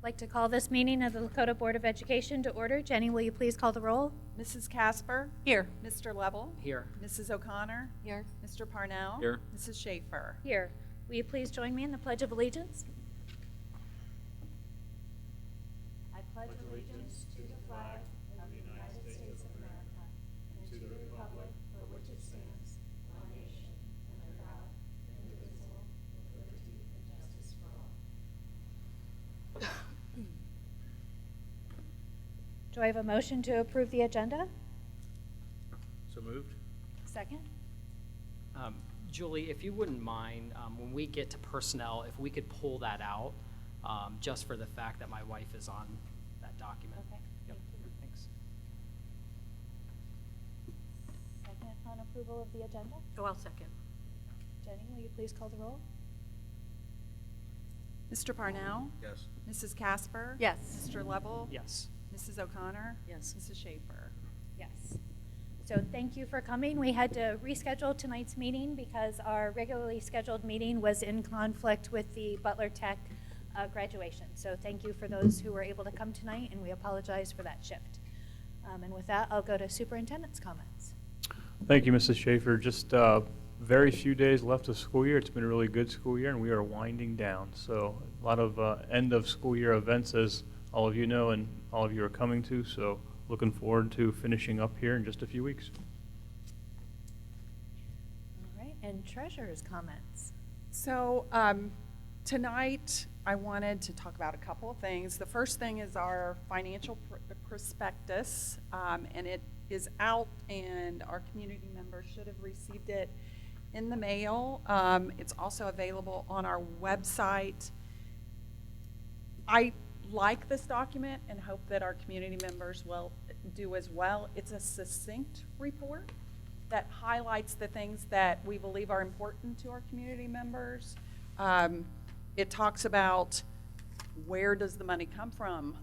I'd like to call this meeting of the Lakota Board of Education to order. Jenny, will you please call the roll? Mrs. Casper? Here. Mr. Lovell? Here. Mrs. O'Connor? Here. Mr. Parnell? Here. Mrs. Schaefer? Here. Will you please join me in the Pledge of Allegiance? I pledge allegiance to the flag of the United States of America and to the republic for which it stands, one nation, under God, indivisible, with liberty and justice for all. Do I have a motion to approve the agenda? So moved. Second? Julie, if you wouldn't mind, when we get to personnel, if we could pull that out, just for the fact that my wife is on that document. Okay. Yep. Thanks. Second on approval of the agenda? Oh, I'll second. Jenny, will you please call the roll? Mr. Parnell? Yes. Mrs. Casper? Yes. Mr. Lovell? Yes. Mrs. O'Connor? Yes. Mrs. Schaefer? Yes. So thank you for coming. We had to reschedule tonight's meeting because our regularly scheduled meeting was in conflict with the Butler Tech graduation. So thank you for those who were able to come tonight, and we apologize for that shift. And with that, I'll go to superintendent's comments. Thank you, Mrs. Schaefer. Just very few days left of school year. It's been a really good school year, and we are winding down. So a lot of end of school year events, as all of you know, and all of you are coming to. So looking forward to finishing up here in just a few weeks. All right, and treasurer's comments. So tonight I wanted to talk about a couple of things. The first thing is our financial prospectus, and it is out, and our community members should have received it in the mail. It's also available on our website. I like this document and hope that our community members will do as well. It's a succinct report that highlights the things that we believe are important to our community members. It talks about where does the money come from?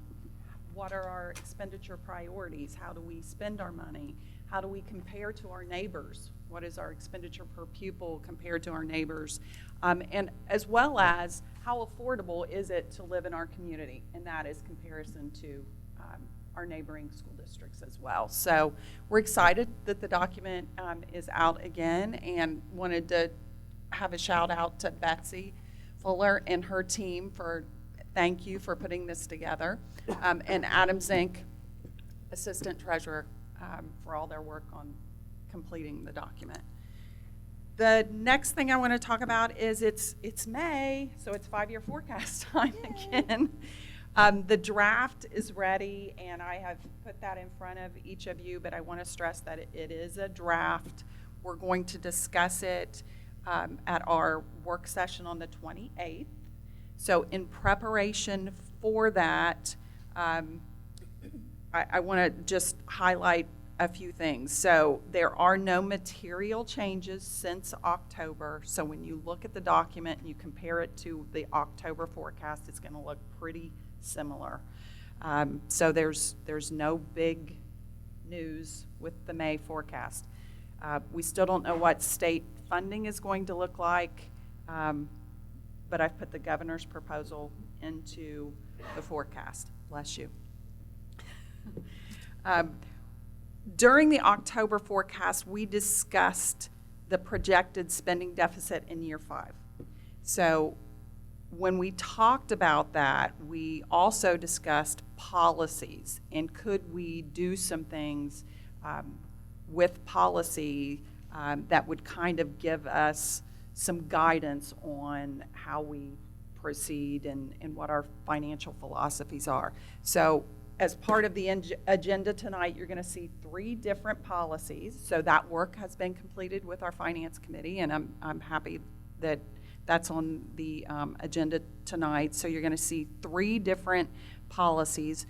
What are our expenditure priorities? How do we spend our money? How do we compare to our neighbors? What is our expenditure per pupil compared to our neighbors? And as well as how affordable is it to live in our community? And that is comparison to our neighboring school districts as well. So we're excited that the document is out again, and wanted to have a shout out to Betsy Fuller and her team for thank you for putting this together, and Adam Zink, Assistant Treasurer, for all their work on completing the document. The next thing I want to talk about is it's May, so it's 5-year forecast time again. The draft is ready, and I have put that in front of each of you, but I want to stress that it is a draft. We're going to discuss it at our work session on the 28th. So in preparation for that, I want to just highlight a few things. So there are no material changes since October. So when you look at the document and you compare it to the October forecast, it's going to look pretty similar. So there's no big news with the May forecast. We still don't know what state funding is going to look like, but I've put the governor's proposal into the forecast. Bless you. During the October forecast, we discussed the projected spending deficit in year 5. So when we talked about that, we also discussed policies, and could we do some things with policy that would kind of give us some guidance on how we proceed and what our financial philosophies are. So as part of the agenda tonight, you're going to see 3 different policies. So that work has been completed with our finance committee, and I'm happy that that's on the agenda tonight. So you're going to see 3 different policies.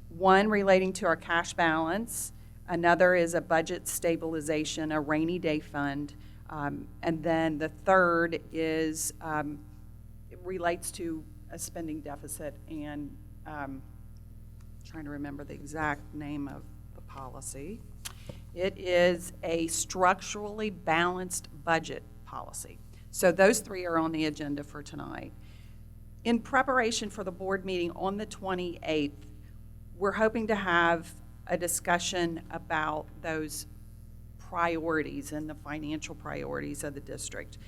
One relating to our cash balance, another is a budget stabilization, a rainy day fund, and then the third is it relates to a spending deficit, and trying to remember the exact name of the policy. It is a structurally balanced budget policy. So those 3 are on the agenda for tonight. in preparation for the board meeting on the 28th, we're hoping to have a discussion about those priorities and the financial priorities of the district.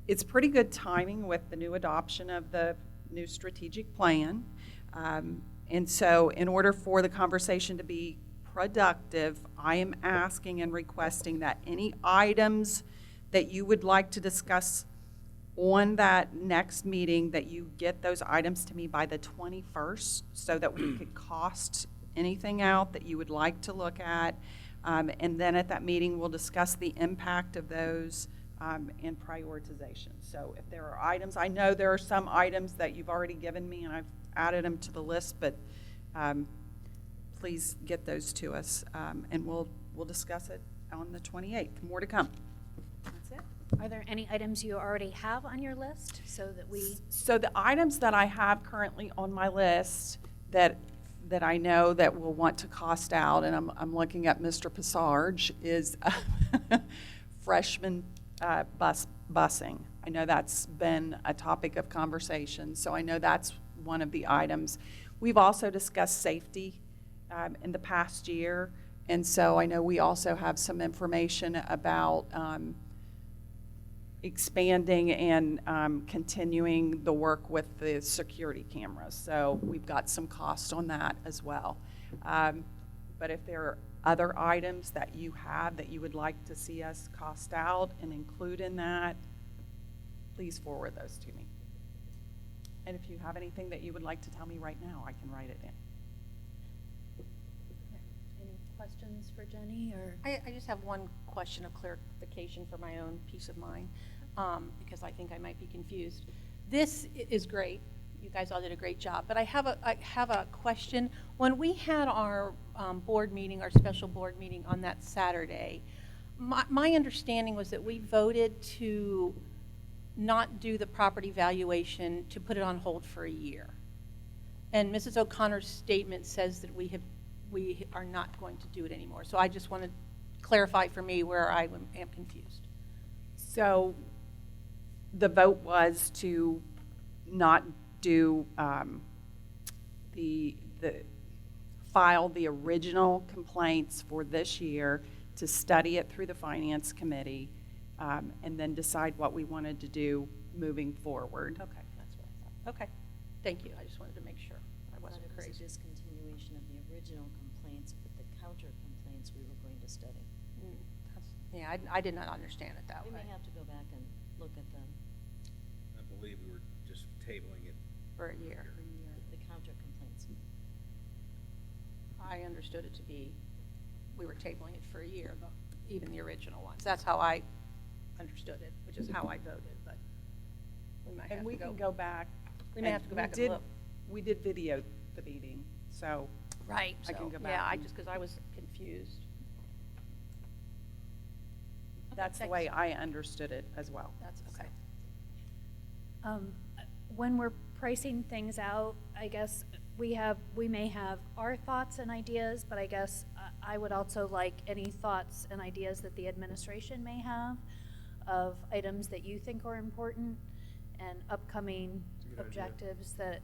It's pretty good timing with the new adoption of the new strategic plan. And so in order for the conversation to be productive, I am asking and requesting that any items that you would like to discuss on that next meeting, that you get those items to me by the 21st so that we could cost anything out that you would like to look at. And then at that meeting, we'll discuss the impact of those and prioritization. So if there are items, I know there are some items that you've already given me and I've added them to the list, but please get those to us, and we'll discuss it on the 28th. More to come. That's it. Are there any items you already have on your list so that we? So the items that I have currently on my list that I know that will want to cost out, and I'm looking at Mr. Passarge, is freshman busing. I know that's been a topic of conversation, so I know that's one of the items. We've also discussed safety in the past year, and so I know we also have some information about expanding and continuing the work with the security cameras. So we've got some cost on that as well. But if there are other items that you have that you would like to see us cost out and include in that, please forward those to me. And if you have anything that you would like to tell me right now, I can write it in. Any questions for Jenny or? I just have one question of clarification for my own peace of mind, because I think I might be confused. This is great. You guys all did a great job. But I have a question. When we had our board meeting, our special board meeting on that Saturday, my understanding was that we voted to not do the property valuation, to put it on hold for a year. And Mrs. O'Connor's statement says that we are not going to do it anymore. So I just want to clarify for me where I am confused. So the vote was to not do file the original complaints for this year, to study it through the Finance Committee, and then decide what we wanted to do moving forward. Okay, that's what I thought. Okay, thank you. I just wanted to make sure I wasn't But it was a crazy. discontinuation of the original complaints, but the counter complaints we were going to study. Yeah, I did not understand it that We way. may have to go back and look at them, I believe we were just tabling it. For a year. the counter complaints. I understood it to be, we were tabling it for a year, even the original ones. That's how I understood it, which is how I voted, but we might have And we to go. can go back. We may have to go back and look. We did video the meeting, so Right, I can so, go back yeah, and- because I was confused. that's the thanks. way I understood it as well. That's okay. When we're pricing things out, I guess we may have our thoughts and ideas, but I guess I would also like any thoughts and ideas that the administration may have of items that you think are important and upcoming That's a good idea. objectives that,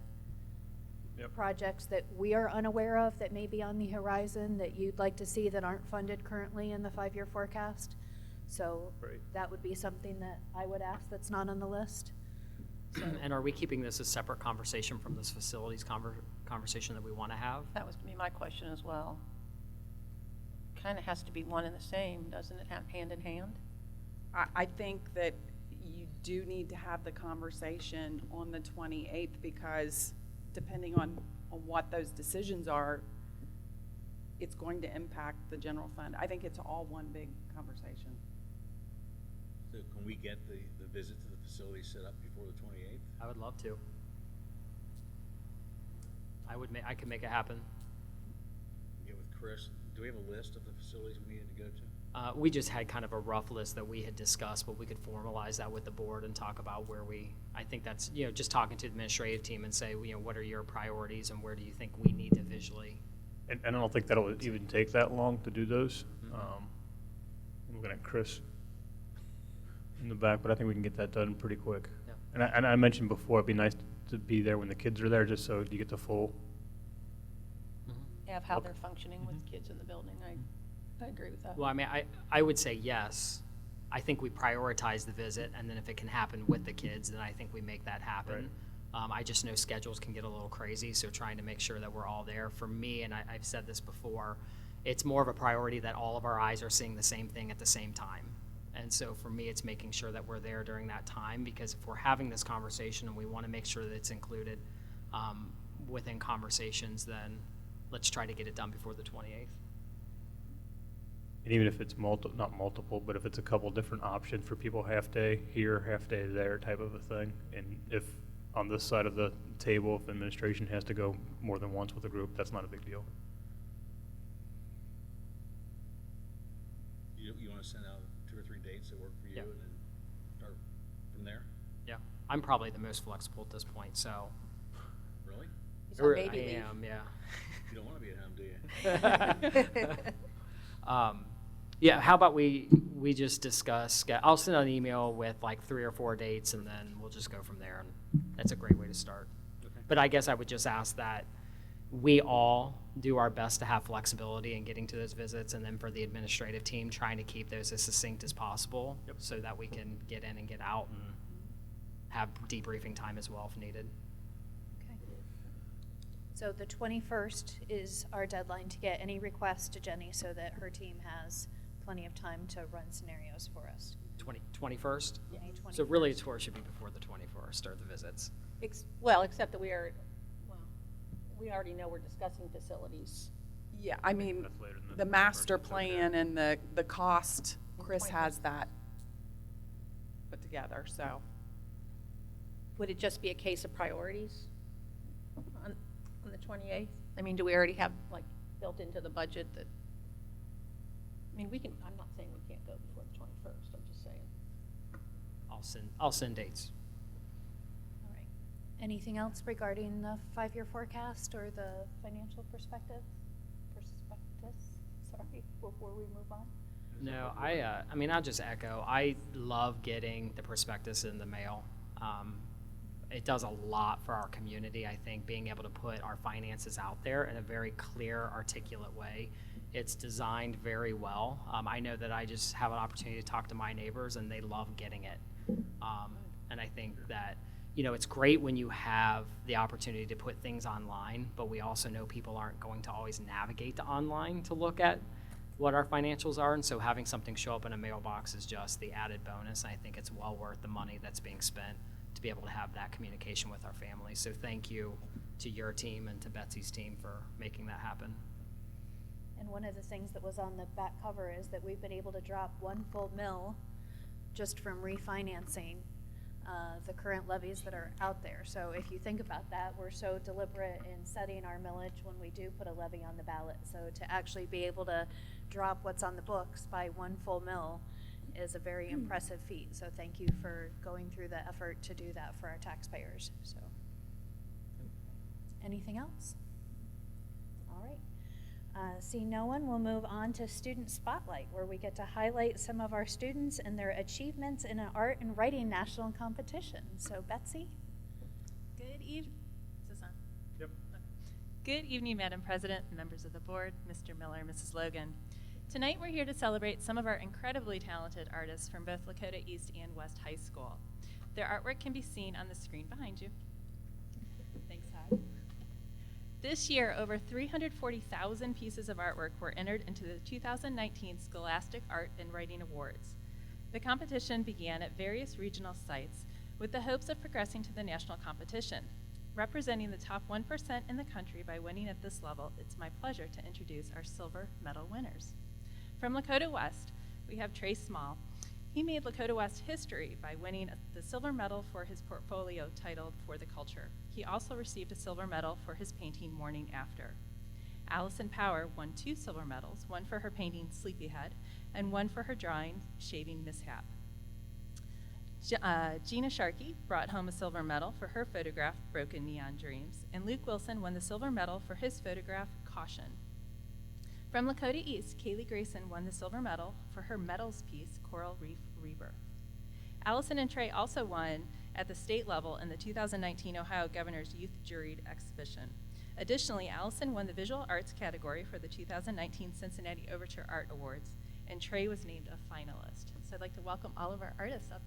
Yep. projects that we are unaware of that may be on the horizon that you'd like to see that aren't funded currently in the 5-year forecast. So Right. that would be something that I would ask that's not on the list. And are we keeping this a separate conversation from this facilities conversation that we want to have? That was going to be my question as well. Kind of has to be one and the same, doesn't it, hand in hand? I think that you do need to have the conversation on the 28th, because depending on what those decisions are, it's going to impact the general fund. I think it's all one big conversation. So can we get the visit to the facility set up before the 28th? I would love to. I could make it happen. Get with Chris. Do we have a list of the facilities we needed to go to? We just had kind of a rough list that we had discussed, but we could formalize that with the board and talk about where I think that's, just talking to the administrative team and say, what are your priorities and where do you think we need to visually? And I don't think that'll even take that long to do those. Mhm. I'm looking at Chris in the back, but I think we can get that done pretty quick. Yeah. And I mentioned before, it'd be nice to be there when the kids are there, just so you get the full. Of how they're functioning with kids in the building. I agree with that. Well, I mean, I would say yes. I think we prioritize the visit, and then if it can happen with the kids, then I think we make that happen. I just know schedules can get a little crazy, so trying to make sure that we're all there. For me, and I've said this before, it's more of a priority that all of our eyes are seeing the same thing at the same time. And so for me, it's making sure that we're there during that time, because if we're having this conversation and we want to make sure that it's included within conversations, then let's try to get it done before the 28th. And even if it's not multiple, but if it's a couple different options for people, half day here, half day there type of a thing. And if on this side of the table, if administration has to go more than once with a group, that's not a big deal. You want to send out 2 or 3 dates that work for you Yeah. and then start from there? Yeah, I'm probably the most flexible at this point, so. Really? He's on baby I leave. am, yeah. You don't want to be at home, do you? Yeah, how about we just discuss, I'll send out an email with like 3 or 4 dates, and then we'll just go from there, and that's a great way to start. Okay. But I guess I would just ask that we all do our best to have flexibility in getting to those visits, and then for the administrative team, trying to keep those as succinct as possible so that we can get in and get out and have debriefing time as well if needed. Okay. So the 21st is our deadline to get any requests to Jenny so that her team has plenty of time to run scenarios for us. 21st? May So really, 21st. a tour should be before the 21st, or the visits. Well, except that we already know we're discussing facilities. Yeah, I mean, That's later than the the master first, it's okay. plan and the cost, Chris 21st. has that put together, so. Would it just be a case of priorities on the 28th? I mean, do we already have, like, built into the budget that, I mean, I'm not saying we can't go before the 21st, I'm just saying. I'll send dates. All right. Anything else regarding the 5-year forecast or the financial perspectives? Sorry, before we move on. No, I mean, I'll just echo, I love getting the prospectus in the mail. It does a lot for our community, I think, being able to put our finances out there in a very clear, articulate way. It's designed very well. I know that I just have an opportunity to talk to my neighbors, and they love getting it. And I think that, you know, it's great when you have the opportunity to put things online, but we also know people aren't going to always navigate to online to look at what our financials are, and so having something show up in a mailbox is just the added bonus, and I think it's well worth the money that's being spent to be able to have that communication with our families. So thank you to your team and to Betsy's team for making that happen. And one of the things that was on the back cover is that we've been able to drop 1 full mil just from refinancing the current levies that are out there. So if you think about that, we're so deliberate in setting our millage when we do put a levy on the ballot. So to actually be able to drop what's on the books by 1 full mil is a very impressive feat. So thank you for going through the effort to do that for our taxpayers. So, anything else? All right. Seeing no one, we'll move on to Student Spotlight, where we get to highlight some of our students and their achievements in an art and writing national competition. So Betsy? Good evening. Is this on? Yep. Okay. Good evening, Madam President, members of the board, Mr. Miller, Mrs. Logan. Tonight we're here to celebrate some of our incredibly talented artists from both Lakota East and West High School. Their artwork can be seen on the screen behind you. Thanks, Todd. This year, over 340,000 pieces of artwork were entered into the 2019 Scholastic Art and Writing Awards. The competition began at various regional sites with the hopes of progressing to the national competition. Representing the top 1% in the country by winning at this level, it's my pleasure to introduce our silver medal winners. From Lakota West, we have Trey Small. He made Lakota West history by winning the silver medal for his portfolio titled For the Culture. He also received a silver medal for his painting Morning After. Allison Power won 2 silver medals, one for her painting Sleepyhead and one for her drawing Shaving Mishap. Gina Sharkey brought home a silver medal for her photograph Broken Neon Dreams, and Luke Wilson won the silver medal for his photograph Caution. From Lakota East, Kaylee Grayson won the silver medal for her medals piece, Coral Reef Rebirth. Allison and Trey also won at the state level in the 2019 Ohio Governor's Youth Juried Exhibition. Additionally, Allison won the Visual Arts category for the 2019 Cincinnati Overture Art Awards, and Trey was named a finalist. So I'd like to welcome all of our artists up.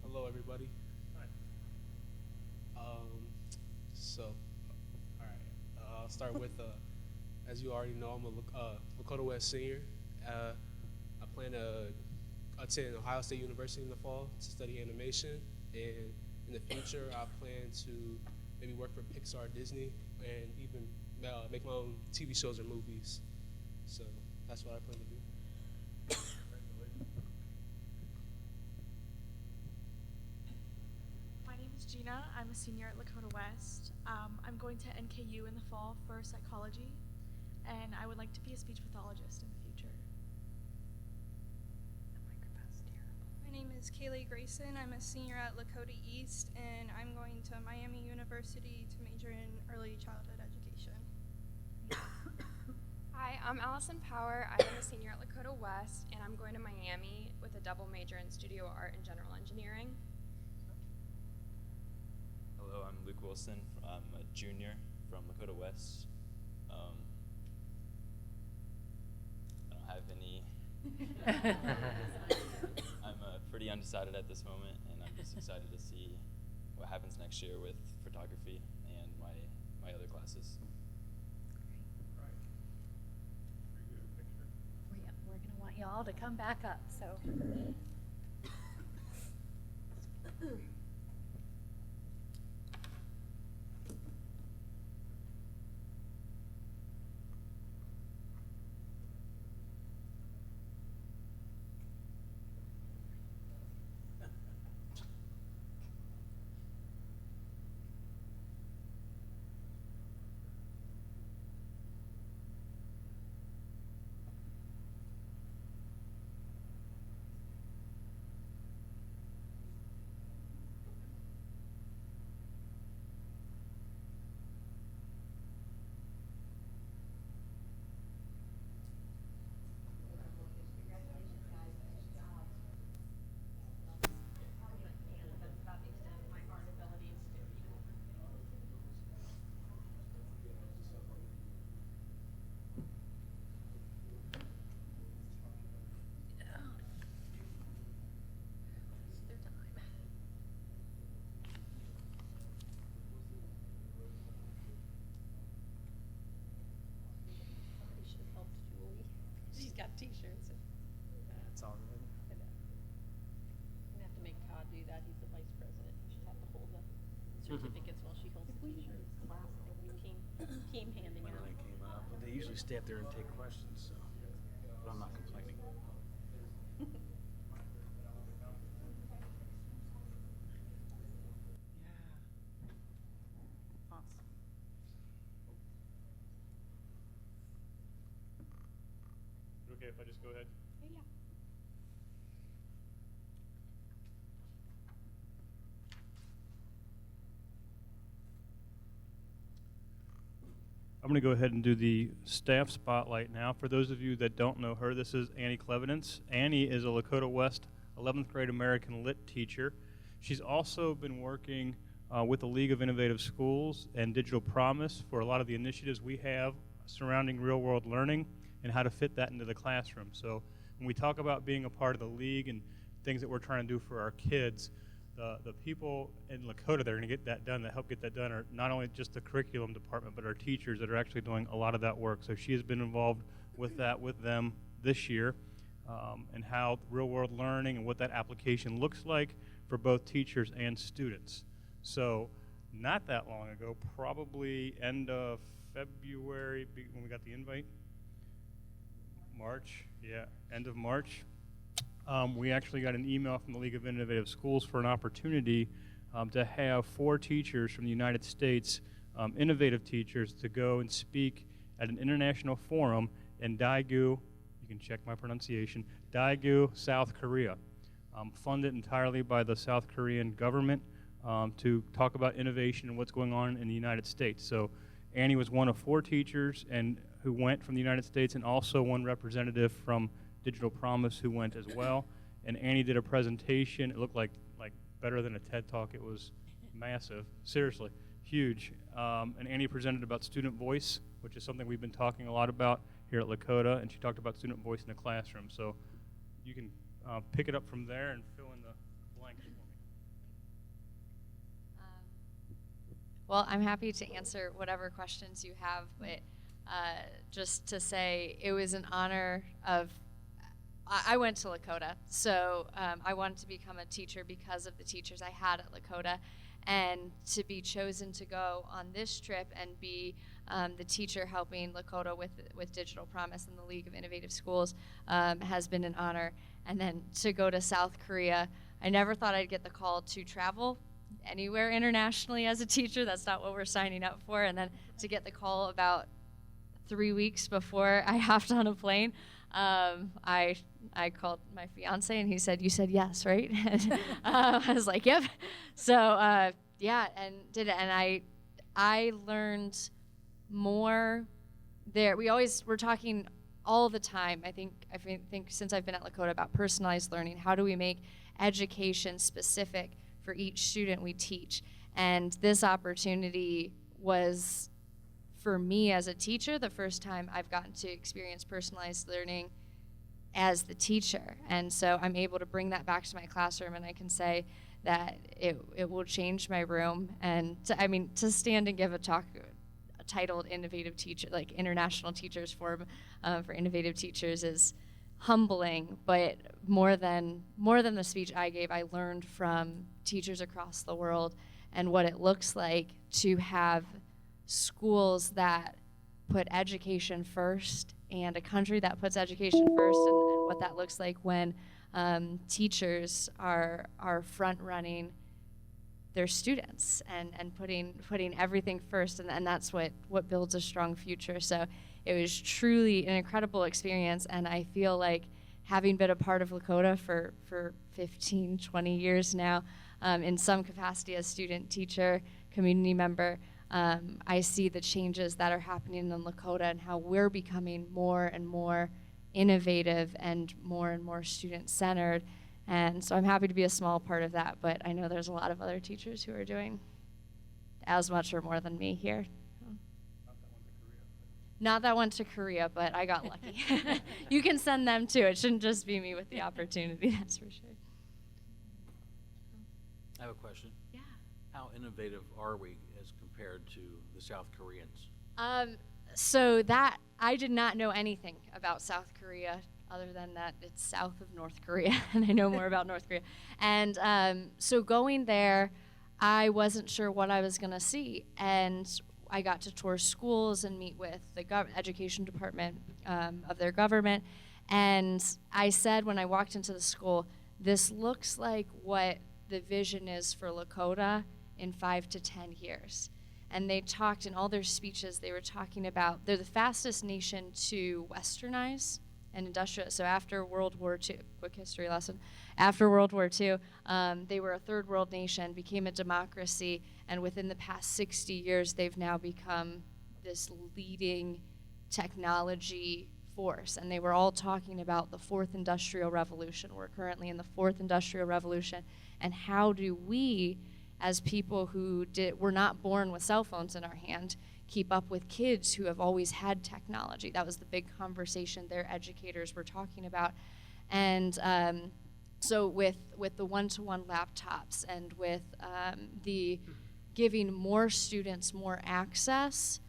Hello, everybody. All right, I'll start with, as you already know, I'm a Lakota West senior. I plan to attend Ohio State University in the fall to study animation, and in the future, I plan to maybe work for Pixar, Disney, and even make my own TV shows or movies. So that's what I plan to do. My name is Gina. I'm a senior at Lakota West. I'm going to NKU in the fall for psychology, and I would like to be a speech pathologist in the future. My name is Kaylee Grayson. I'm a senior at Lakota East, and I'm going to Miami University to major in early childhood education. Hi, I'm Allison Power. I'm a senior at Lakota West, and I'm going to Miami with a double major in studio art and general engineering. Hello, I'm Luke Wilson. I'm a junior from Lakota West. I don't have any. I'm pretty undecided at this moment, and I'm just excited to see what happens next year with photography and my other classes. We're going to want you all to come back up. So. Got t-shirts. It's all good. I'm gonna have to make Todd do that. He's the vice president. He should have to hold the certificates while she holds the t-shirts. Team handing out. When they came up, but they usually stay up there and take questions, so but I'm not complaining. Awesome. Okay, if I just go ahead? Yeah. I'm going to go ahead and do the staff spotlight now. For those of you that don't know her, this is Annie Clevenance. Annie is a Lakota West 11th grade American Lit teacher. She's also been working with the League of Innovative Schools and Digital Promise for a lot of the initiatives we have surrounding real-world learning and how to fit that into the classroom. So when we talk about being a part of the league and things that we're trying to do for our kids, the people in Lakota that are going to get that done, that help get that done, are not only just the curriculum department, but our teachers that are actually doing a lot of that work. So she has been involved with that with them this year, and how real-world learning and what that application looks like for both teachers and students. So not that long ago, probably end of February when we got the invite. March, yeah, end of March. We actually got an email from the League of Innovative Schools for an opportunity to have 4 teachers from the United States, innovative teachers, to go and speak at an international forum in Daegu, you can check my pronunciation, Daegu, South Korea. funded entirely by the South Korean government, to talk about innovation and what's going on in the United States. So Annie was one of 4 teachers and who went from the United States, and also one representative from Digital Promise who went as well. And Annie did a presentation. It looked like better than a TED Talk. It was massive, seriously, huge. And Annie presented about student voice, which is something we've been talking a lot about here at Lakota, and she talked about student voice in the classroom. So you can pick it up from there and fill in the blanks for me. Well, I'm happy to answer whatever questions you have, but just to say it was an honor of, I went to Lakota, so I wanted to become a teacher because of the teachers I had at Lakota, and to be chosen to go on this trip and be the teacher helping Lakota with Digital Promise and the League of Innovative Schools has been an honor. And then to go to South Korea, I never thought I'd get the call to travel anywhere internationally as a teacher. That's not what we're signing up for. And then to get the call about 3 weeks before I hopped on a plane, I called my fiance and he said, "You said yes, right?" And, I was like, "Yep." So yeah, and did it. And I learned more there. We're talking all the time. I think since I've been at Lakota about personalized learning. How do we make education specific for each student we teach? And this opportunity was, for me as a teacher, the first time I've gotten to experience personalized learning as the teacher. And so I'm able to bring that back to my classroom, and I can say that it will change my room. And to stand and give a talk titled Innovative Teacher, like International Teachers Forum for Innovative Teachers, is humbling. But more than the speech I gave, I learned from teachers across the world and what it looks like to have schools that put education first, and a country that puts education first, and what that looks like when teachers are front running their students and putting everything first, and that's what builds a strong future. So it was truly an incredible experience, and I feel like, having been a part of Lakota for 15, 20 years now, in some capacity as student, teacher, community member, I see the changes that are happening in Lakota and how we're becoming more and more innovative and more student-centered. And so I'm happy to be a small part of that, but I know there's a lot of other teachers who are doing as much or more than me here. Not that went to Korea, but I got lucky. You can send them too. It shouldn't just be me with the opportunity, that's for sure. I have a question. Yeah. How innovative are we as compared to the South Koreans? So that, I did not know anything about South Korea other than that it's south of North Korea, and I know more about North Korea. And so going there, I wasn't sure what I was gonna see. And I got to tour schools and meet with the education department of their government. And I said when I walked into the school, this looks like what the vision is for Lakota in 5 to 10 years. And they talked in all their speeches, they were talking about, they're the fastest nation to westernize and industrialize. So after World War II, quick history lesson, after World War II, they were a third world nation, became a democracy, and within the past 60 years, they've now become this leading technology force. And they were all talking about the fourth industrial revolution. We're currently in the fourth industrial revolution. And how do we, as people who were not born with cell phones in our hand, keep up with kids who have always had technology? That was the big conversation their educators were talking about. And so with the one-to-one laptops and with the giving more students more access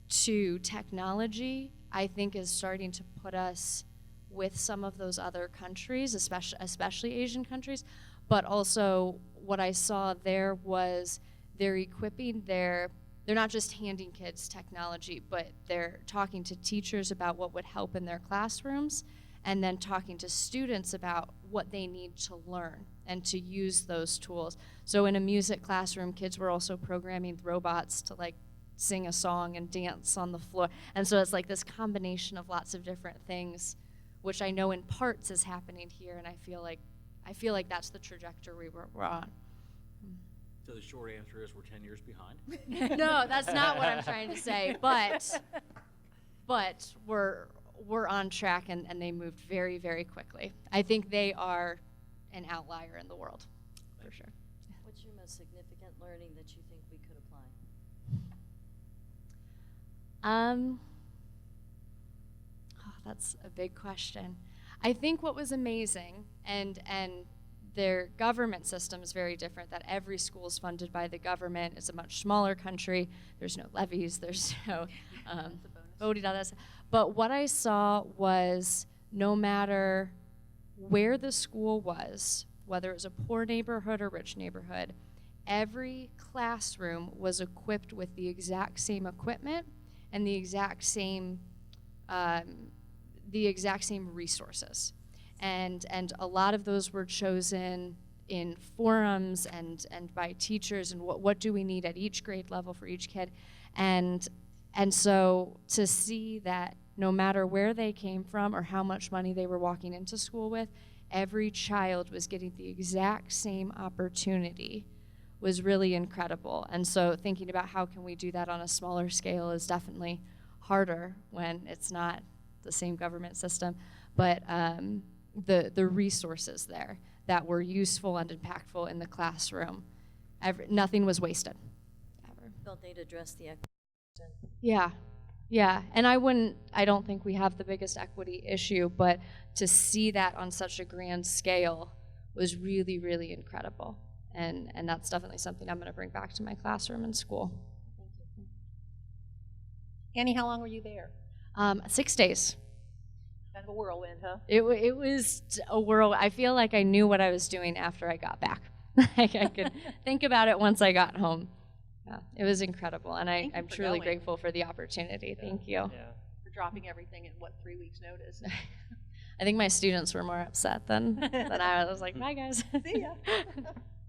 to technology, I think is starting to put us with some of those other countries, especially Asian countries. But also what I saw there was they're equipping they're not just handing kids technology, but they're talking to teachers about what would help in their classrooms, and then talking to students about what they need to learn and to use those tools. So in a music classroom, kids were also programming robots to like sing a song and dance on the floor. And so it's like this combination of lots of different things, which I know in parts is happening here, and I feel like I feel like that's the trajectory we're on. So the short answer is we're 10 years behind? No, that's not what I'm trying to say, but we're on track, and they moved very, very quickly. I think they are an outlier in the world, for sure. What's your most significant learning that you think we could apply? That's a big question. I think what was amazing, and their government system is very different, that every school is funded by the government. It's a much smaller country. There's no levies. There's no voting, all that stuff. But what I saw was no matter where the school was, whether it was a poor neighborhood or rich neighborhood, every classroom was equipped with the exact same equipment and the exact same resources. And a lot of those were chosen in forums and by teachers, and what do we need at each grade level for each kid. And so to see that no matter where they came from or how much money they were walking into school with, every child was getting the exact same opportunity was really incredible. And so thinking about how can we do that on a smaller scale is definitely harder when it's not the same government system. But the resources there that were useful and impactful in the classroom, nothing was wasted, ever. Felt they'd address the equity. Yeah, and I don't think we have the biggest equity issue, but to see that on such a grand scale was really, really incredible. And that's definitely something I'm going to bring back to my classroom and school. Annie, how long were you there? 6 days. Kind of a whirlwind, huh? It was a whirl. I feel like I knew what I was doing after I got back. Like I could think about it once I got home. Yeah, it was incredible, and I'm truly grateful for the opportunity. Thank you. For dropping everything in, 3 weeks' notice? I think my students were more upset than I was. Like, bye, guys. See ya.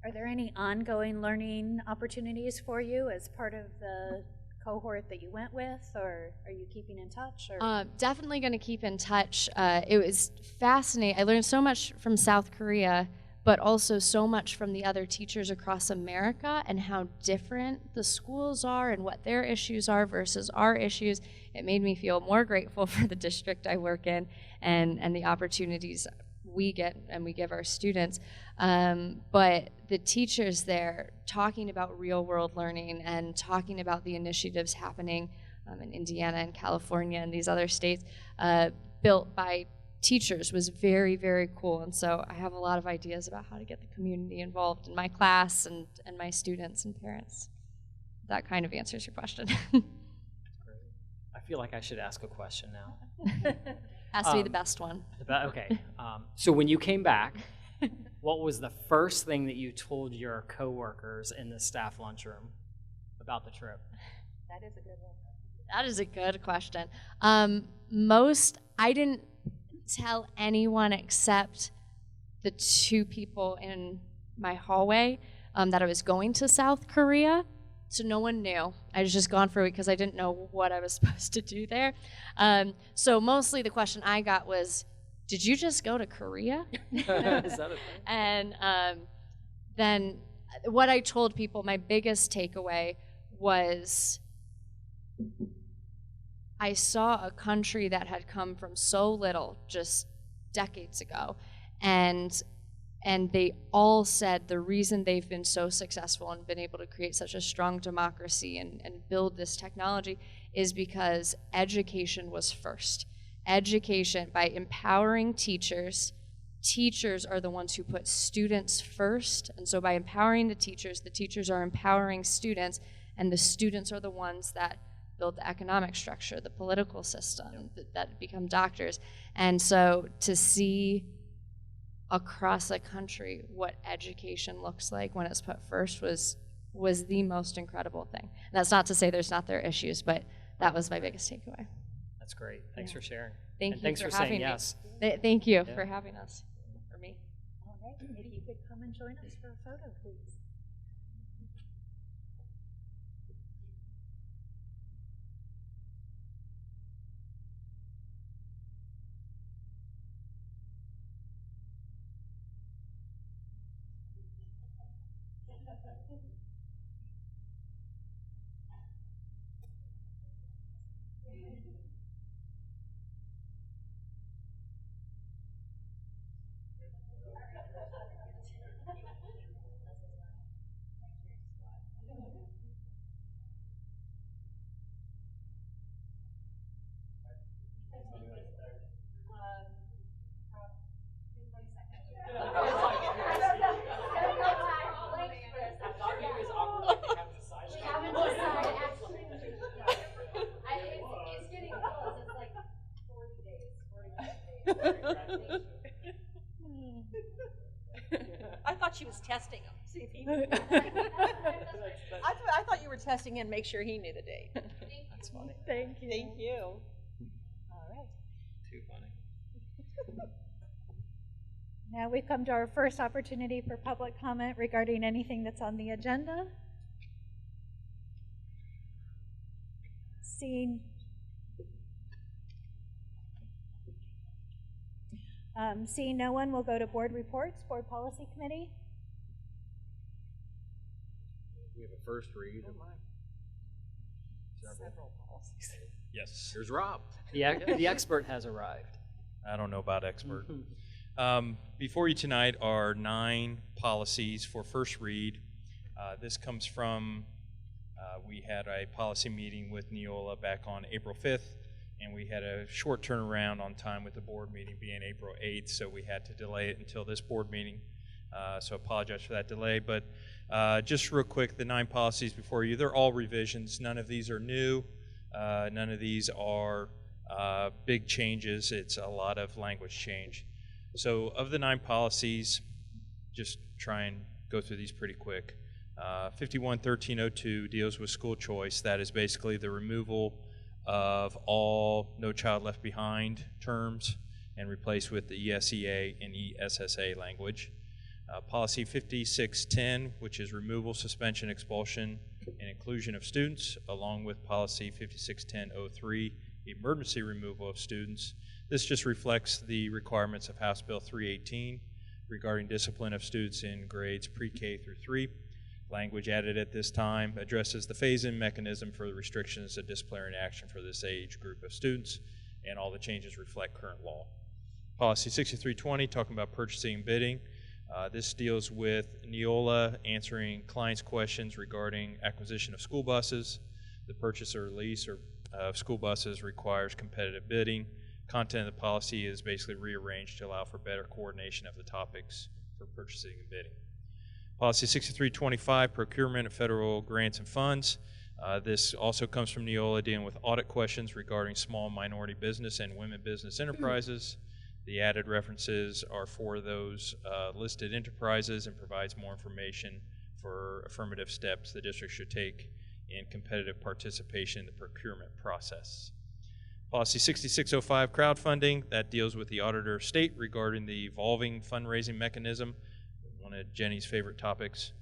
Are there any ongoing learning opportunities for you as part of the cohort that you went with, or are you keeping in touch? Or? Definitely going to keep in touch. It was fascinating. I learned so much from South Korea, but also so much from the other teachers across America and how different the schools are and what their issues are versus our issues. It made me feel more grateful for the district I work in and the opportunities we get and we give our students. But the teachers there talking about real world learning and talking about the initiatives happening in Indiana and California and these other states built by teachers was very, very cool. And so I have a lot of ideas about how to get the community involved in my class and my students and parents. That kind of answers your question. I feel like I should ask a question now. Has to be the best one. Okay. So when you came back, what was the first thing that you told your coworkers in the staff lunchroom about the trip? That is a good one. That is a good question. I didn't tell anyone except the 2 people in my hallway that I was going to South Korea. So no one knew. I was just gone for a week because I didn't know what I was supposed to do there. So mostly the question I got was, did you just go to Korea? Is that a thing? And then what I told people, my biggest takeaway was I saw a country that had come from so little just decades ago, and they all said the reason they've been so successful and been able to create such a strong democracy and build this technology is because education was first. Education, by empowering teachers, teachers are the ones who put students first, and so by empowering the teachers are empowering students, and the students are the ones that build the economic structure, the political system, that become doctors. And so to see across the country what education looks like when it's put first was the most incredible thing. And that's not to say there's not their issues, but that was my biggest takeaway. That's great. Thanks for sharing. Thank you Thanks for for having saying me. yes. Thank you for having us, for me. All right, maybe you could come and join us for a photo, please. I thought she was testing him. See if he knew. I thought you were testing him, make sure he knew the date. That's funny. Thank you. Thank you. All right. Too funny. Now we've come to our first opportunity for public comment regarding anything that's on the agenda. Seeing no one, we'll go to board reports, board policy committee. We have a first read. Oh my. Several policies. Yes. Here's Rob. The expert has arrived. I don't know about expert. Before you tonight are 9 policies for first read. This comes from, we had a policy meeting with Neola back on April 5th, and we had a short turnaround on time with the board meeting being April 8th, so we had to delay it until this board meeting. So I apologize for that delay, but just real quick, the 9 policies before you, they're all revisions. None of these are new. None of these are big changes. It's a lot of language change. So of the 9 policies, just try and go through these pretty quick. 511302 deals with school choice. That is basically the removal of all No Child Left Behind terms and replaced with the ESEA and ESSA language. Policy 5610, which is removal, suspension, expulsion, and inclusion of students, along with policy 5610-03, emergency removal of students. This just reflects the requirements of House Bill 318 regarding discipline of students in grades pre-K through 3. Language added at this time addresses the phase-in mechanism for the restrictions of disciplinary action for this age group of students, and all the changes reflect current law. Policy 6320, talking about purchasing and bidding. This deals with Neola answering clients' questions regarding acquisition of school buses. The purchase or lease of school buses requires competitive bidding. Content of the policy is basically rearranged to allow for better coordination of the topics for purchasing and bidding. Policy 6325, procurement of federal grants and funds. This also comes from Neola, dealing with audit questions regarding small minority business and women business enterprises. The added references are for those listed enterprises and provides more information for affirmative steps the district should take in competitive participation in the procurement process. Policy 6605, crowdfunding, that deals with the auditor of state regarding the evolving fundraising mechanism, one of Jenny's favorite topics.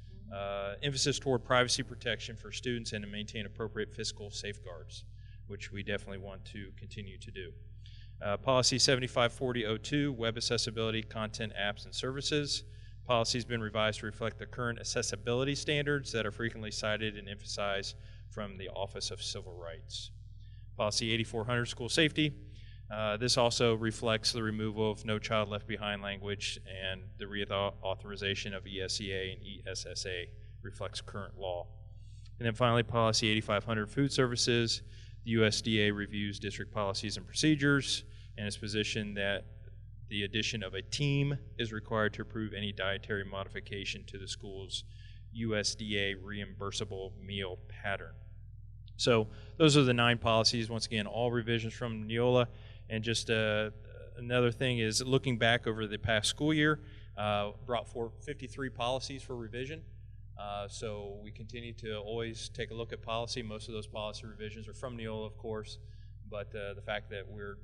Emphasis toward privacy protection for students and to maintain appropriate fiscal safeguards, which we definitely want to continue to do. Policy 754002, web accessibility, content, apps, and services. Policy has been revised to reflect the current accessibility standards that are frequently cited and emphasized from the Office of Civil Rights. Policy 8400, school safety. This also reflects the removal of No Child Left Behind language, and the reauthorization of ESEA and ESSA reflects current law. And then finally, Policy 8500, food services. The USDA reviews district policies and procedures, and its position that the addition of a team is required to approve any dietary modification to the school's USDA reimbursable meal pattern. So those are the 9 policies. Once again, all revisions from Neola. And just another thing is, looking back over the past school year, brought forth 53 policies for revision. So we continue to always take a look at policy. Most of those policy revisions are from Neola, of course, but the fact that we're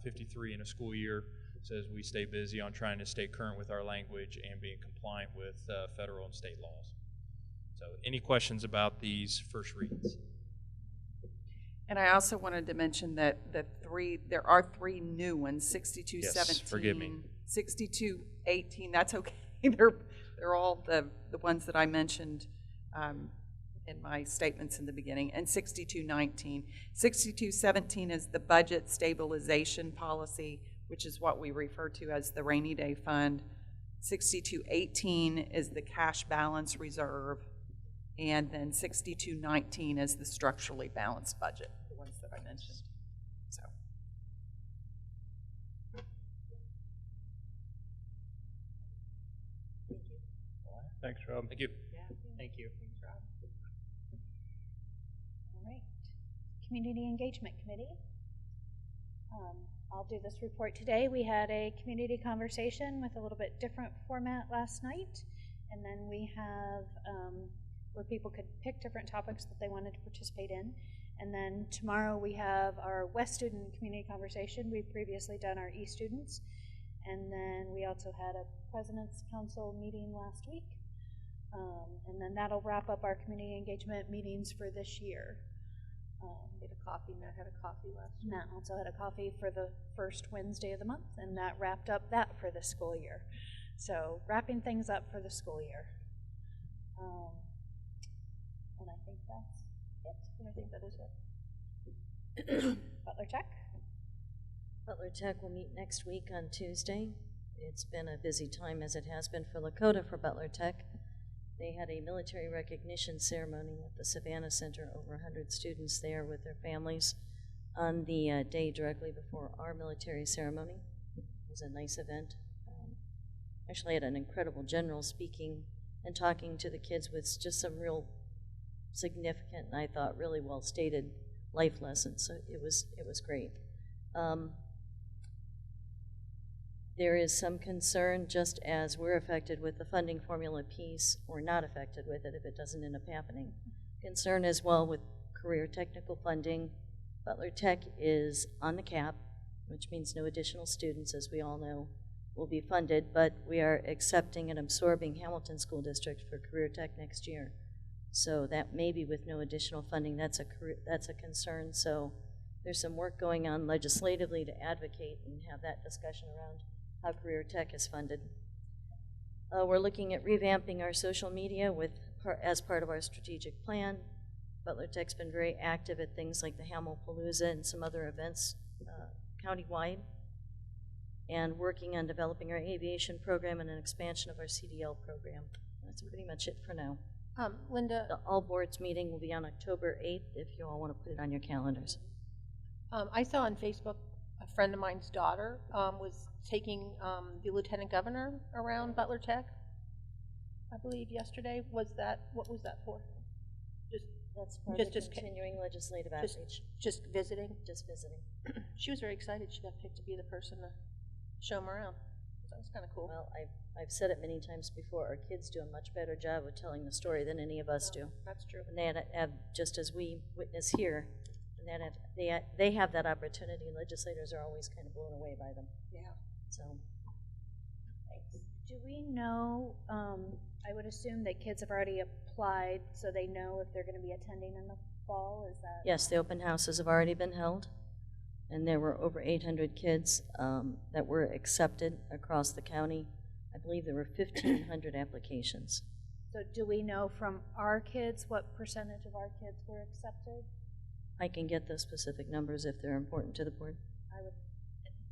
53 in a school year says we stay busy on trying to stay current with our language and being compliant with federal and state laws. So any questions about these first reads? And I also wanted to mention that there are 3 new ones, 6217, yes, forgive me. 6218, that's okay. They're all the ones that I mentioned in my statements in the beginning, and 6219. 6217 is the budget stabilization policy, which is what we refer to as the rainy day fund. 6218 is the cash balance reserve, and then 6219 is the structurally balanced budget, the ones that I mentioned. So. Thanks, Rob. Thank you. Yeah. Thank you. Thanks, Rob. All right. Community Engagement Committee. I'll do this report today. We had a community conversation with a little bit different format last night, and then we have where people could pick different topics that they wanted to participate in. And then tomorrow we have our West student community conversation. We've previously done our East students. And then we also had a President's Council meeting last week. And then that'll wrap up our community engagement meetings for this year. Get a coffee. Matt had a coffee last week. Matt also had a coffee for the first Wednesday of the month, and that wrapped up that for the school year. So wrapping things up for the school year. And I think that's it. I think that is it. Butler Tech. Butler Tech will meet next week on Tuesday. It's been a busy time, as it has been for Lakota for Butler Tech. They had a military recognition ceremony at the Savannah Center, over 100 students there with their families on the day directly before our military ceremony. It was a nice event. Actually had an incredible general speaking and talking to the kids with just some real significant and I thought really well stated life lessons. So it was great. There is some concern, just as we're affected with the funding formula piece, or not affected with it if it doesn't end up happening. Concern as well with career technical funding. Butler Tech is on the cap, which means no additional students, as we all know, will be funded, but we are accepting and absorbing Hamilton School District for career tech next year. So that may be with no additional funding. That's a concern. So there's some work going on legislatively to advocate and have that discussion around how career tech is funded. We're looking at revamping our social media as part of our strategic plan. Butler Tech's been very active at things like the Hamilpalooza and some other events countywide, and working on developing our aviation program and an expansion of our CDL program. That's pretty much it for now. Linda, The all boards meeting will be on October 8th if you all want to put it on your calendars. I saw on Facebook a friend of mine's daughter was taking the lieutenant governor around Butler Tech, I believe yesterday. What was that for? That's part of continuing legislative outreach. Just visiting? Just visiting. She was very excited she got picked to be the person to show them around. That was kind of cool. Well, I've said it many times before, our kids do a much better job of telling the story than any of us do. That's true. And they have, just as we witness here, and they have that opportunity. Legislators are always kind of blown away by them. Yeah. So, thanks. Do we know, I would assume that kids have already applied, so they know if they're going to be attending in the fall, is that? Yes, the open houses have already been held, and there were over 800 kids that were accepted across the county. I believe there were 1,500 applications. So do we know from our kids what percentage of our kids were accepted? I can get those specific numbers if they're important to the board.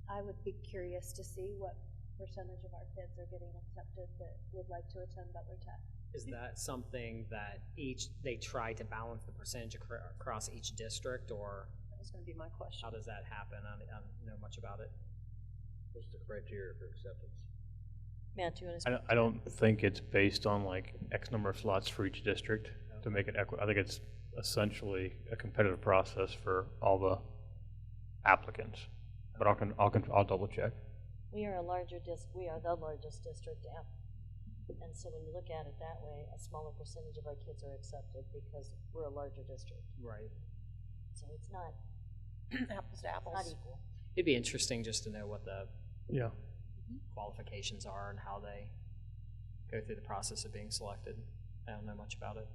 I would be curious to see what percentage of our kids are getting accepted that would like to attend Butler Tech. Is that something that they try to balance the percentage across each district, or That was going to be my question. how does that happen? I don't know much about it. What's the criteria for acceptance? Matt, do you want to I don't think it's based on like X number of slots for each district to make it equitable. I think it's essentially a competitive process for all the applicants. But I'll double check. We are the largest district, and so when you look at it that way, a smaller percentage of our kids are accepted because we're a larger district. Right. So it's not apples to apples. Not equal. It'd be interesting just to know what the Yeah. qualifications are and how they go through the process of being selected. I don't know much about it.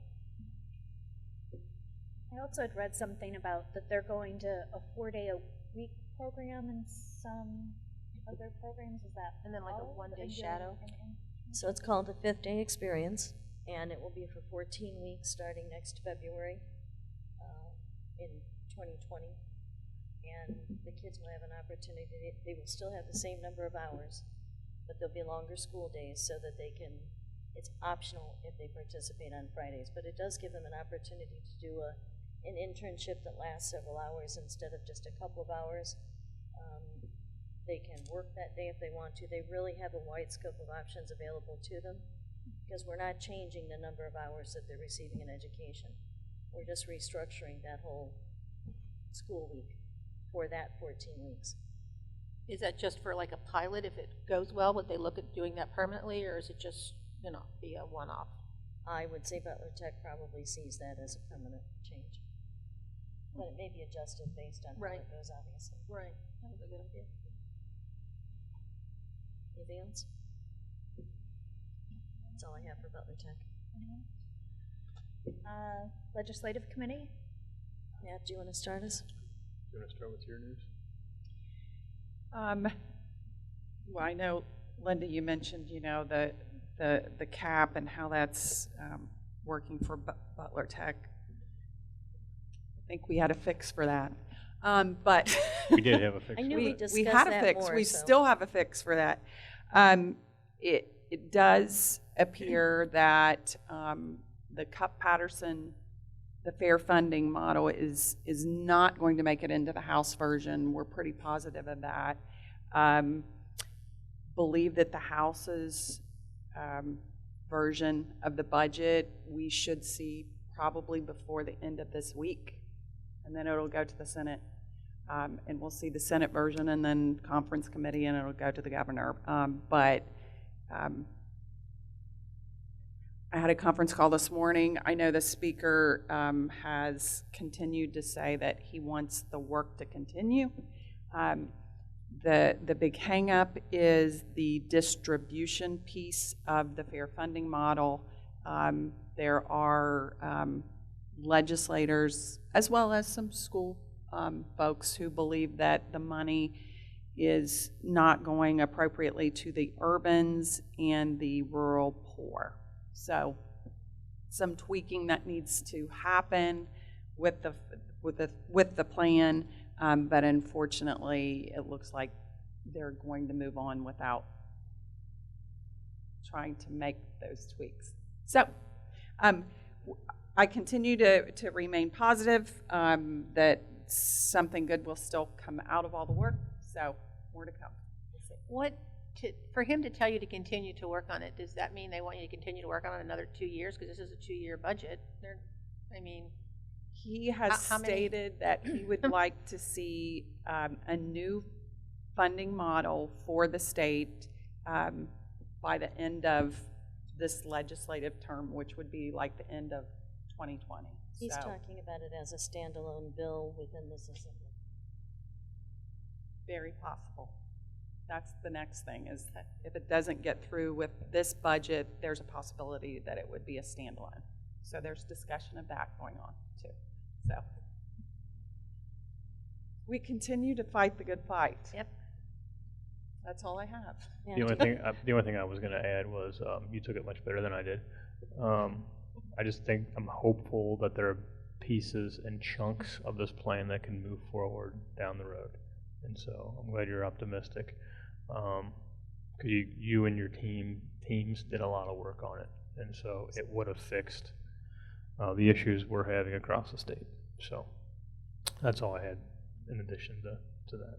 I also had read something about that they're going to a 4-day-a-week program and some other programs. Is that and then like a all? one-day And shadow? So it's called the Fifth Day Experience, and it will be for 14 weeks starting next February in 2020. And the kids will have an opportunity, they will still have the same number of hours, but there'll be longer school days so that they can, it's optional if they participate on Fridays, but it does give them an opportunity to do an internship that lasts several hours instead of just a couple of hours. They can work that day if they want to. They really have a wide scope of options available to them because we're not changing the number of hours that they're receiving in education. We're just restructuring that whole school week for that 14 weeks. Is that just for like a pilot? If it goes well, would they look at doing that permanently, or is it just, you know, be a one-off? I would say Butler Tech probably sees that as a permanent change. But it may be adjusted based on how it goes, obviously. Right. That's a good idea. Anything else? That's all I have for Butler Tech. Legislative Committee? Matt, do you want to start us? Do you want to start with your news? Well, I know, Linda, you mentioned, you know, the cap and how that's working for Butler Tech. I think we had a fix for that. But we did have a fix. I knew we discussed we had a that fix. more, We so. still have a fix for that. It does appear that the Cupp-Patterson, the fair funding model is not going to make it into the House version. We're pretty positive of that. Believe that the House's version of the budget we should see probably before the end of this week, and then it'll go to the Senate. And we'll see the Senate version and then conference committee, and it'll go to the governor. I had a conference call this morning. I know the speaker has continued to say that he wants the work to continue. The big hang-up is the distribution piece of the fair funding model. There are legislators, as well as some school folks, who believe that the money is not going appropriately to the urbans and the rural poor. So some tweaking that needs to happen with the plan, but unfortunately it looks like they're going to move on without trying to make those tweaks. So I continue to remain positive that something good will still come out of all the work, so more to come. We'll see. For him to tell you to continue to work on it, does that mean they want you to continue to work on it another 2 years? Because this is a 2-year budget. He has stated that he would like to see a new funding model for the state by the end of this legislative term, which would be like the end of 2020. He's talking about it as a standalone bill within this assembly. Very possible. That's the next thing, is that if it doesn't get through with this budget, there's a possibility that it would be a standalone. So there's discussion of that going on too. So we continue to fight the good fight. Yep. That's all I have. Yeah. The only thing I was going to add was you took it much better than I did. I just think I'm hopeful that there are pieces and chunks of this plan that can move forward down the road, and so I'm glad you're optimistic. Because you and your teams did a lot of work on it, and so it would have fixed the issues we're having across the state. So that's all I had in addition to that.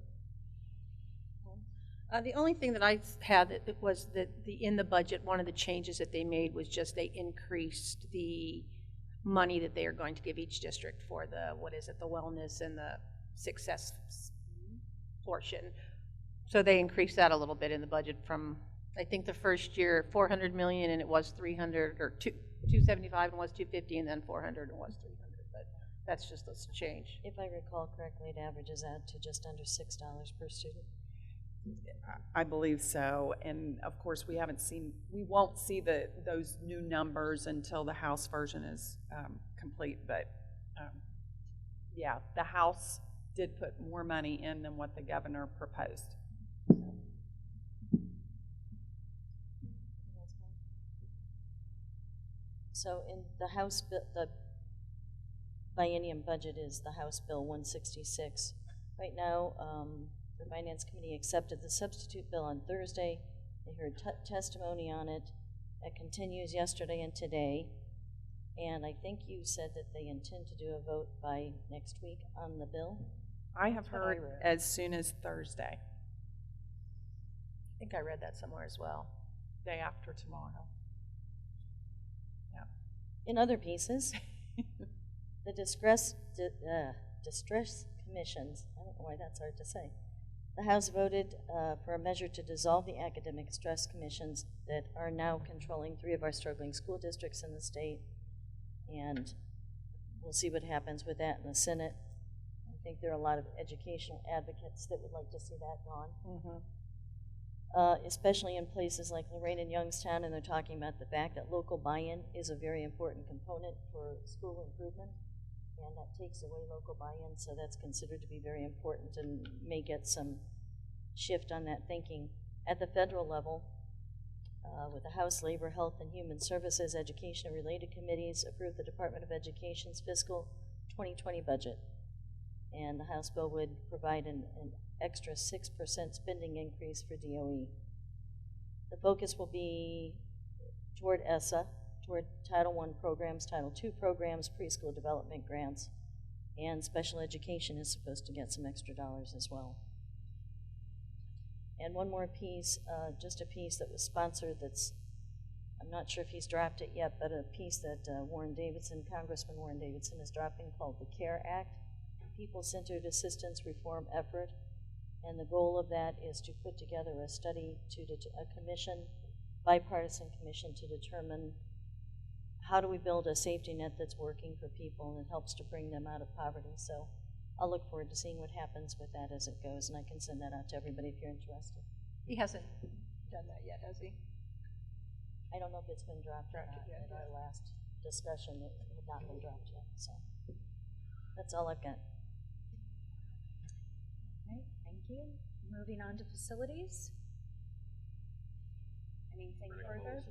The only thing that I had that was that in the budget, one of the changes that they made was just they increased the money that they are going to give each district for the wellness and the success portion. So they increased that a little bit in the budget from, I think the first year, $400 million, and it was 300, or 275 and was 250, and then 400 and was 300. But that's just a change. If I recall correctly, it averages out to just under $6 per student. I believe so, and of course we won't see those new numbers until the House version is complete. But yeah, the House did put more money in than what the governor proposed. So in the House, the biennium budget is the House Bill 166. Right now, the Finance Committee accepted the substitute bill on Thursday. They heard testimony on it. That continues yesterday and today. And I think you said that they intend to do a vote by next week on the bill. I have That's what I heard read. as soon as Thursday, I think I read that somewhere as well. day after tomorrow. Yeah. In other pieces, the distress commissions, I don't know why that's hard to say. The House voted for a measure to dissolve the academic stress commissions that are now controlling 3 of our struggling school districts in the state. And we'll see what happens with that in the Senate. I think there are a lot of educational advocates that would like to see that gone. Especially in places like Lorraine and Youngstown, and they're talking about the fact that local buy-in is a very important component for school improvement, and that takes away local buy-in, so that's considered to be very important and may get some shift on that thinking. At the federal level, with the House Labor, Health, and Human Services, Education, and Related Committees approved the Department of Education's fiscal 2020 budget, and the House bill would provide an extra 6% spending increase for DOE. The focus will be toward ESSA, toward Title I programs, Title II programs, preschool development grants, and special education is supposed to get some extra dollars as well. And one more piece, just a piece that was sponsored that's, I'm not sure if he's dropped it yet, but a piece that Congressman Warren Davidson is dropping called the CARE Act, People-Centered Assistance Reform Effort. And the goal of that is to put together a study, a commission, bipartisan commission, to determine how do we build a safety net that's working for people and it helps to bring them out of poverty. So I'll look forward to seeing what happens with that as it goes, and I can send that out to everybody if you're interested. He hasn't done that yet, has he? I don't know if it's been dropped or not. Yet. At our last discussion, it had not been dropped yet, so that's all I've got. All right, thank you. Moving on to facilities. Anything further?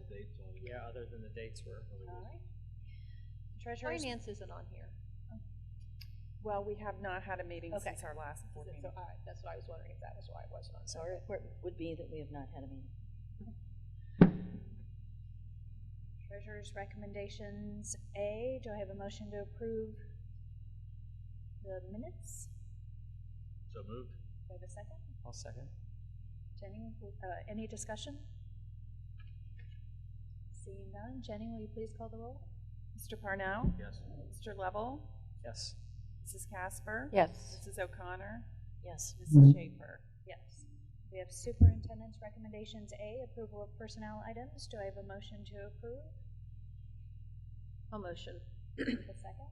Yeah, other than the dates were. All right. Treasurer's. Finance isn't on here. Well, we have not had a meeting Okay. since our last board meeting. So, all right, that's why I was wondering if that was why it wasn't on. So our report would be that we have not had a meeting. Treasurer's recommendations A. Do I have a motion to approve the minutes? So moved. Do I have a second? I'll second. Jenny, any discussion? Seeing none. Jenny, will you please call the roll? Mr. Parnell? Yes. Mr. Lovell? Yes. Mrs. Casper? Yes. Mrs. O'Connor? Yes. Mrs. Schaefer? Yes. We have superintendent's recommendations A. Approval of personnel items. Do I have a motion to approve? A motion. A second?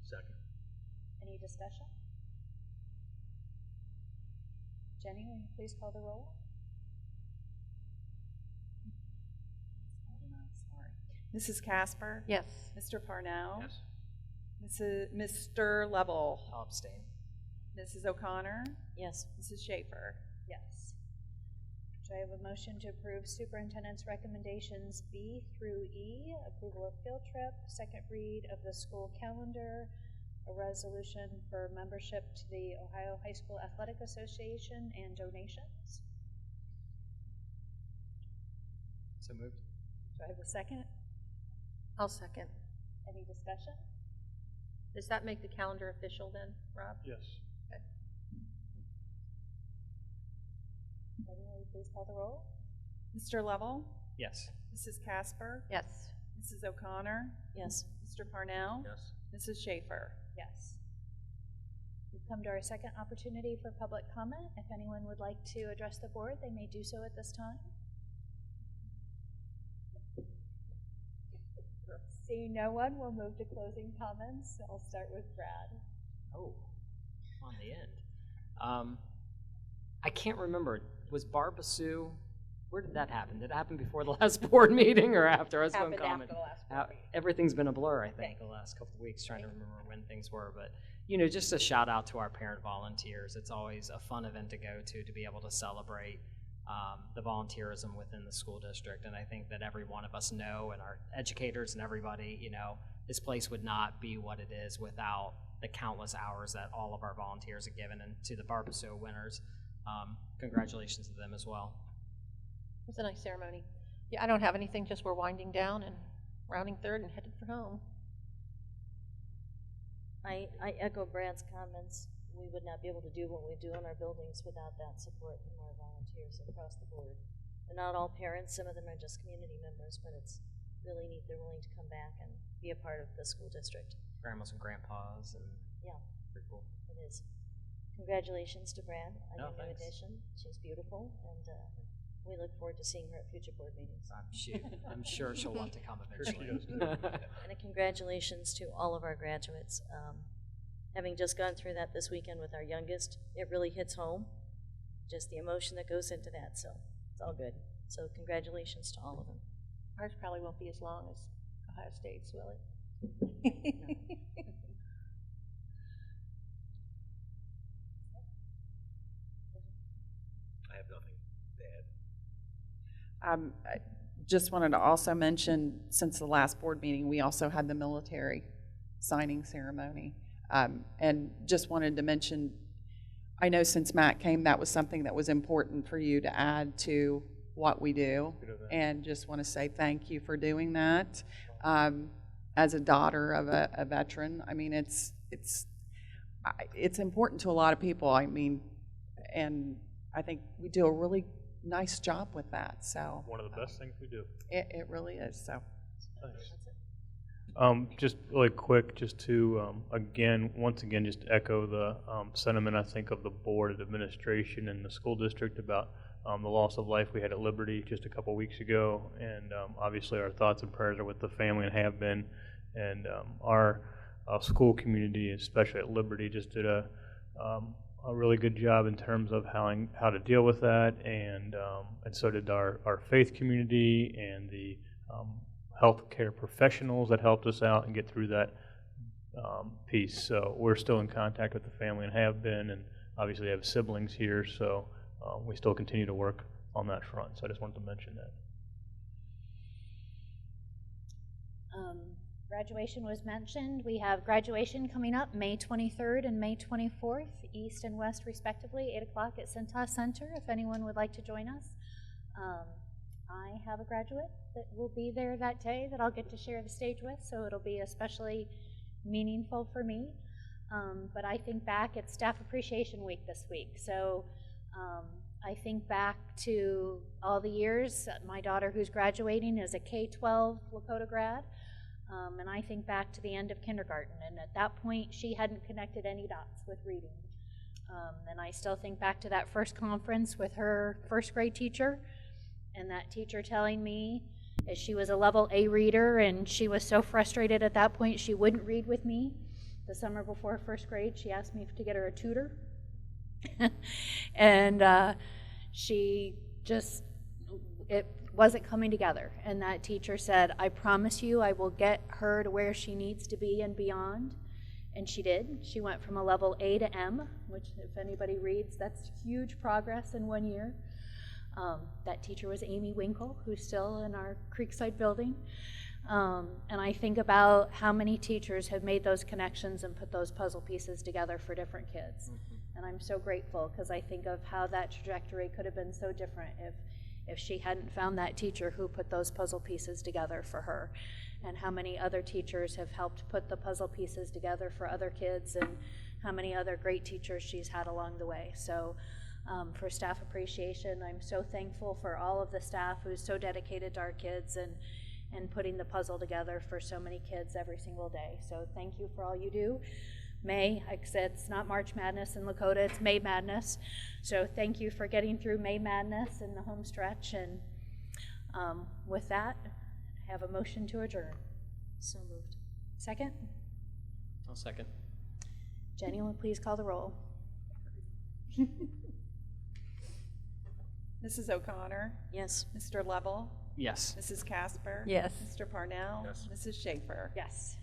Second. Any discussion? Jenny, will you please call the roll? Sorry. Mrs. Casper? Yes. Mr. Parnell? Yes. Mr. Lovell? I'll abstain. Mrs. O'Connor? Yes. Mrs. Schaefer? Yes. Do I have a motion to approve superintendent's recommendations B through E? Approval of field trip, second read of the school calendar, a resolution for membership to the Ohio High School Athletic Association, and donations. So moved. Do I have a second? I'll second. Any discussion? Does that make the calendar official then, Rob? Yes. Okay. Jenny, will you please call the roll? Mr. Lovell? Yes. Mrs. Casper? Yes. Mrs. O'Connor? Yes. Mr. Parnell? Yes. Mrs. Schaefer? Yes. We've come to our second opportunity for public comment. If anyone would like to address the board, they may do so at this time. Seeing no one, we'll move to closing comments. I'll start with Brad. Oh, on the end. I can't remember. Was Barbassu? Where did that happen? Did it happen before the last board meeting or after? I was going to comment. After the last board meeting. Everything's been a blur, I think, the last couple of weeks, trying to remember when things were. But, you know, just a shout out to our parent volunteers. It's always a fun event to go to be able to celebrate the volunteerism within the school district. And I think that every one of us know, and our educators and everybody, you know, this place would not be what it is without the countless hours that all of our volunteers have given. And to the Barbasol winners, congratulations to them as well. It was a nice ceremony. Yeah, I don't have anything, just we're winding down and rounding third and headed for home. I echo Brad's comments. We would not be able to do what we do in our buildings without that support from our volunteers across the board. They're not all parents, some of them are just community members, but it's really neat they're willing to come back and be a part of the school district. Grandmas and grandpas, and yeah, pretty cool. It is. Congratulations to Brad on No, your new thanks. addition. She's beautiful, and we look forward to seeing her at future board meetings. I'm sure she'll want to come eventually. And a congratulations to all of our graduates. Having just gone through that this weekend with our youngest, it really hits home, just the emotion that goes into that, so it's all good. So congratulations to all of them. Ours probably won't be as long as Ohio State's, will it? I have nothing to add. I just wanted to also mention, since the last board meeting, we also had the military signing ceremony. And just wanted to mention, I know since Matt came, that was something that was important for you to add to what we do. And just want to say thank you for doing that. As a daughter of a veteran, I mean, it's important to a lot of people. I mean, and I think we do a really nice job with that. So One of the best things we do. it really is. So Thanks. Just really quick, just to, once again, just echo the sentiment, I think, of the board, administration, and the school district about the loss of life we had at Liberty just a couple weeks ago. And obviously our thoughts and prayers are with the family and have been. And our school community, especially at Liberty, just did a really good job in terms of how to deal with that. And so did our faith community and the healthcare professionals that helped us out and get through that piece. So we're still in contact with the family and have been, and obviously have siblings here, so we still continue to work on that front. So I just wanted to mention that. Graduation was mentioned. We have graduation coming up May 23rd and May 24th, East and West respectively, 8 o'clock at Cintas Center, if anyone would like to join us. I have a graduate that will be there that day that I'll get to share the stage with, so it'll be especially meaningful for me. But I think back, it's Staff Appreciation Week this week, so I think back to all the years. My daughter who's graduating is a K-12 Lakota grad, and I think back to the end of kindergarten, and at that point she hadn't connected any dots with reading. And I still think back to that first conference with her first grade teacher, and that teacher telling me, as she was a level A reader and she was so frustrated at that point she wouldn't read with me. The summer before first grade, she asked me to get her a tutor. And she just, it wasn't coming together. And that teacher said, I promise you I will get her to where she needs to be and beyond. And she did. She went from a level A to M, which if anybody reads, that's huge progress in 1 year. That teacher was Amy Winkle, who's still in our Creekside building. And I think about how many teachers have made those connections and put those puzzle pieces together for different kids. And I'm so grateful because I think of how that trajectory could have been so different if she hadn't found that teacher who put those puzzle pieces together for her. And how many other teachers have helped put the puzzle pieces together for other kids, and how many other great teachers she's had along the way. So for Staff Appreciation, I'm so thankful for all of the staff who's so dedicated to our kids and putting the puzzle together for so many kids every single day. So thank you for all you do. May, like I said, it's not March Madness in Lakota, it's May Madness. So thank you for getting through May Madness in the home stretch. And with that, I have a motion to adjourn. So moved. Second? I'll second. Jenny, will you please call the roll? Mrs. O'Connor? Yes. Mr. Lovell? Yes. Mrs. Casper? Yes. Mr. Parnell? Yes. Mrs. Schaefer? Yes.